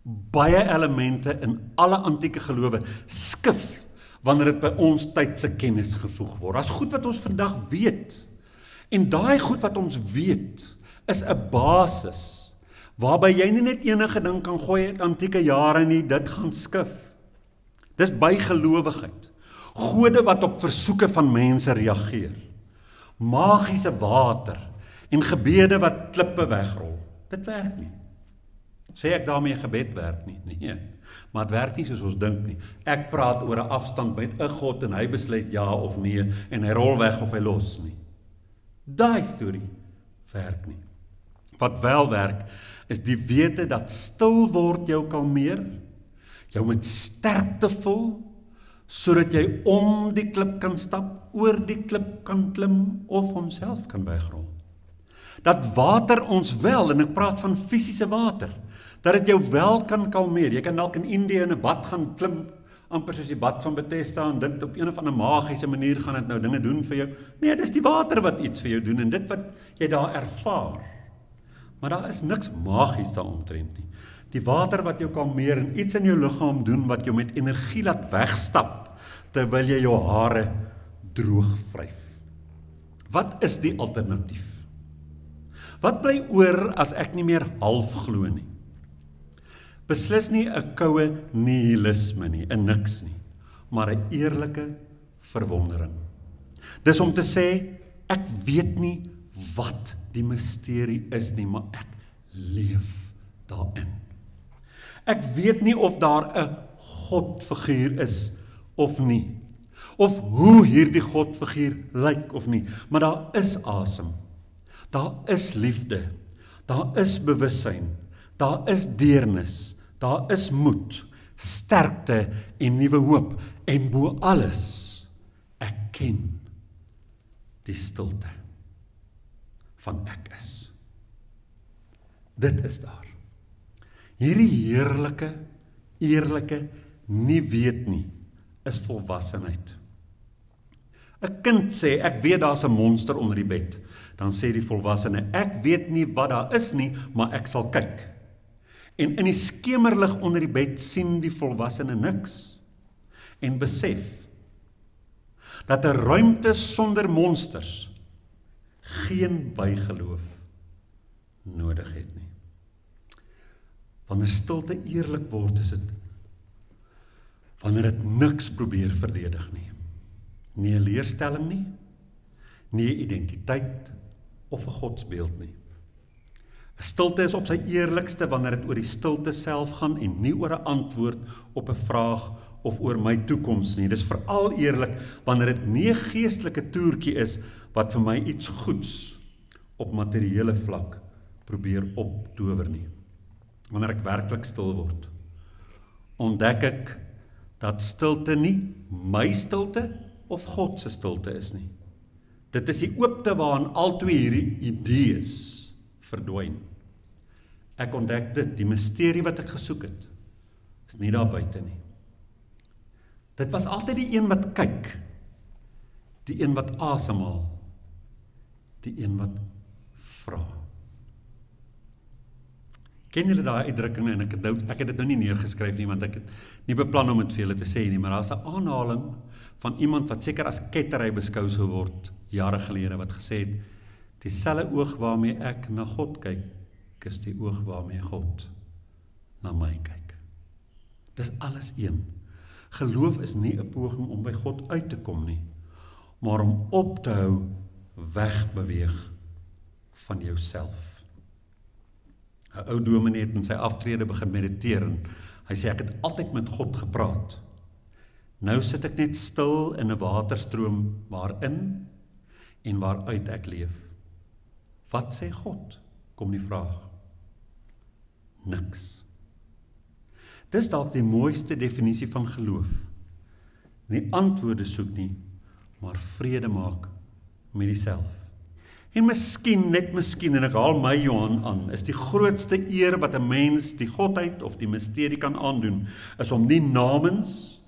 Baie elemente in alle antieke gelowe skif wanneer dit by ons tydse kennis gevoeg word. Daar's goed wat ons vandag weet. En daai goed wat ons weet is 'n basis waarby jy nie net enige ding kan gooi uit antieke jare nie, dit gaan skif. Dis bygelowigheid. Gode wat op versoeke van mense reageer. Magiese water en gebede wat klippe wegrol. Dit werk nie. Sê ek daarmee gebed werk nie? Nee, maar het werk nie soos ons dink nie. Ek praat oor 'n afstand met 'n God en hy besluit ja of nee en hy rol weg of hy los nie. Daai storie werk nie. Wat wel werk, is die wete dat stil word jou kalmeer, jou met sterkte vul, sodat jy om die klip kan stap, oor die klip kan klim of homself kan wegrol. Dat water ons wel, en ek praat van fisiese water, dat dit jou wel kan kalmeer. Jy kan dalk in Indië in 'n bad gaan klim, amper soos die bad van Bethesda, en dit op een of ander magiese manier gaan dit nou dinge doen vir jou. Nee, dis die water wat iets vir jou doen, en dit wat jy daar ervaar. Maar daar is niks magies daaromtrent nie. Die water wat jou kalmeer en iets in jou liggaam doen wat jou met energie laat wegstap, terwyl jy jou hare droog vryf. Wat is die alternatief? Wat bly oor as ek nie meer half glo nie? Beslis nie 'n koue nihilisme nie, 'n niks nie, maar 'n eerlike verwondering. Dis om te sê, ek weet nie wat die misterie is nie, maar ek leef daarin. Ek weet nie of daar 'n Godfiguur is of nie, of hoe hierdie Godfiguur lyk of nie, maar daar is asem, daar is liefde, daar is bewussyn, daar is deernis, daar is moed, sterkte en nuwe hoop, en bo alles, ek ken die stilte van ek is. Dit is daar. Hierdie heerlike, eerlike, nie weet nie, is volwassenheid. 'n kind sê, ek weet daar's 'n monster onder die bed, dan sê die volwassene, ek weet nie wat daar is nie, maar ek sal kyk. En in die skemerlig onder die bed sien die volwassene niks, en besef, dat 'n ruimte sonder monsters geen bygeloof nodig het nie. Wanneer stilte eerlik word, is dit wanneer dit niks probeer verdedig nie. Nie 'n leerstelling nie, nie 'n identiteit of 'n godsbeeld nie. 'n Stilte is op sy eerlikste wanneer dit oor die stilte self gaan en nie oor 'n antwoord op 'n vraag of oor my toekoms nie. Dis veral eerlik wanneer dit nie 'n geestelike toertjie is wat vir my iets goeds op materiële vlak probeer optower nie. Wanneer ek werklik stil word, ontdek ek dat stilte nie my stilte of God se stilte is nie. Dit is die oopte waarin al twee hierdie idees verdwyn. Ek ontdek dit, die misterie wat ek gesoek het, is nie daar buite nie. Dit was altyd die een wat kyk, die een wat asemhaal, die een wat vra. Ken julle daai uitdrukkinge, en ek het dit nou nie neergeskryf nie, want ek het nie beplan om dit vir julle te sê nie, maar daar is 'n aanhaling van iemand wat seker as kettery beskou sou word, jare gelede, wat gesê het, dieselfde oog waarmee ek na God kyk, is die oog waarmee God na my kyk. Dis alles een. Geloof is nie 'n poging om by God uit te kom nie, maar om op te hou wegbeweeg van jouself. 'n Ou dominee het in sy aftrede begin mediteer en hy sê, ek het altyd met God gepraat. Nou sit ek net stil in 'n waterstroom waarin en waaruit ek leef. Wat sê God? Kom die vraag. Niks. Dis dalk die mooiste definisie van geloof. Nie antwoorde soek nie, maar vrede maak met jouself. En miskien, net miskien, en ek haal my Johan aan, is die grootste eer wat 'n mens die godheid of die misterie kan aandoen, is om nie namens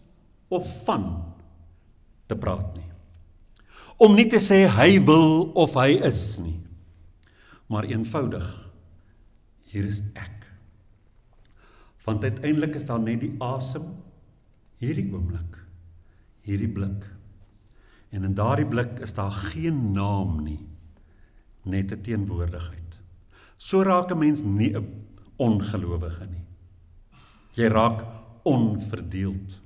of van te praat nie. Om nie te sê hy wil of hy is nie, maar eenvoudig, hier is ek. Want uiteindelik is daar net die asem, hierdie oomblik, hierdie blik. En in daardie blik is daar geen naam nie, net 'n teenwoordigheid. So raak 'n mens nie 'n ongelowige nie. Jy raak onverdeeld.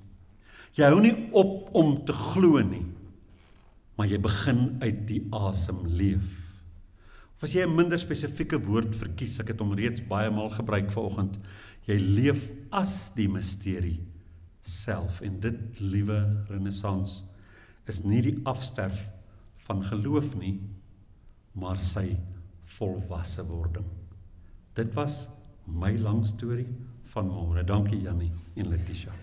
Jy hou nie op om te glo nie, maar jy begin uit die asem leef. Of as jy 'n minder spesifieke woord verkies, ek het hom reeds baie maal gebruik vanoggend, jy leef as die misterie self. En dit, liewe Renaissance, is nie die afsterf van geloof nie, maar sy volwasse wording. Dit was my lang storie van môre. Dankie Jannie en Letitia.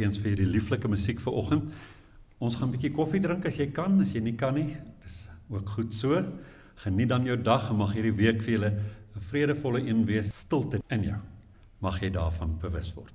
eens vir die lieflike musiek vir oggend. Ons gaan 'n bietjie koffie drink as jy kan, as jy nie kan nie. Dis ook goed so. Geniet dan jou dag en mag hierdie week vir julle 'n vredevolle een wees, stilte in jou. Mag jy daarvan bewus word.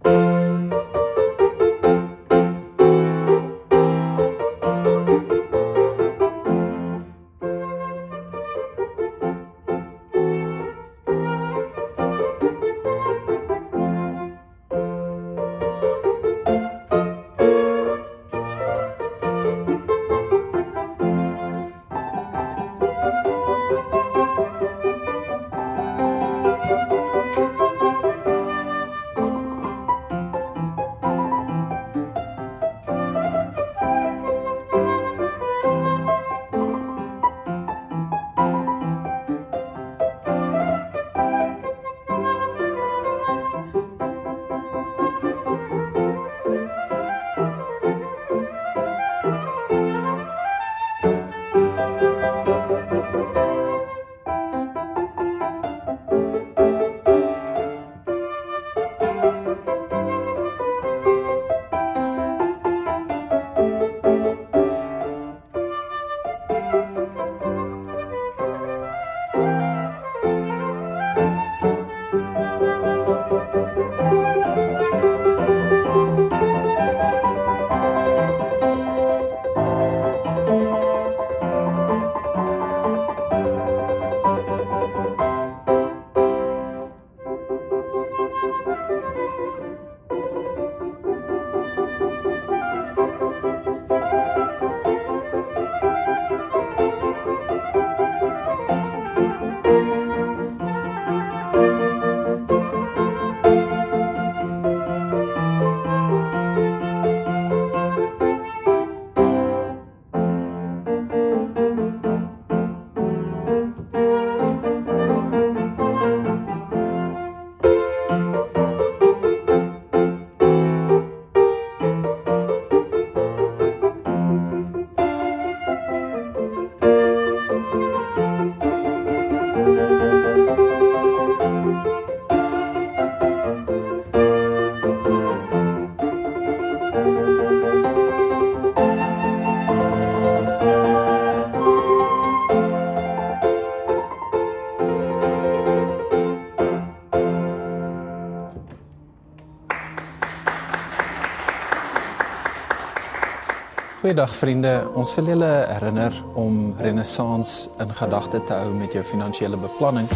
Goeiedag vriende, ons wil julle herinner om Renaissance in gedagte te hou met jou finansiële beplanning.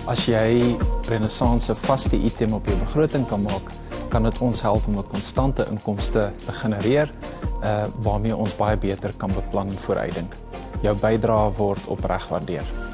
As jy Renaissance 'n vaste item op jou begroting kan maak, kan dit ons help om 'n konstante inkomste te genereer, waarmee ons baie beter kan beplan en vooruitdink. Jou bydrae word opreg waardeer.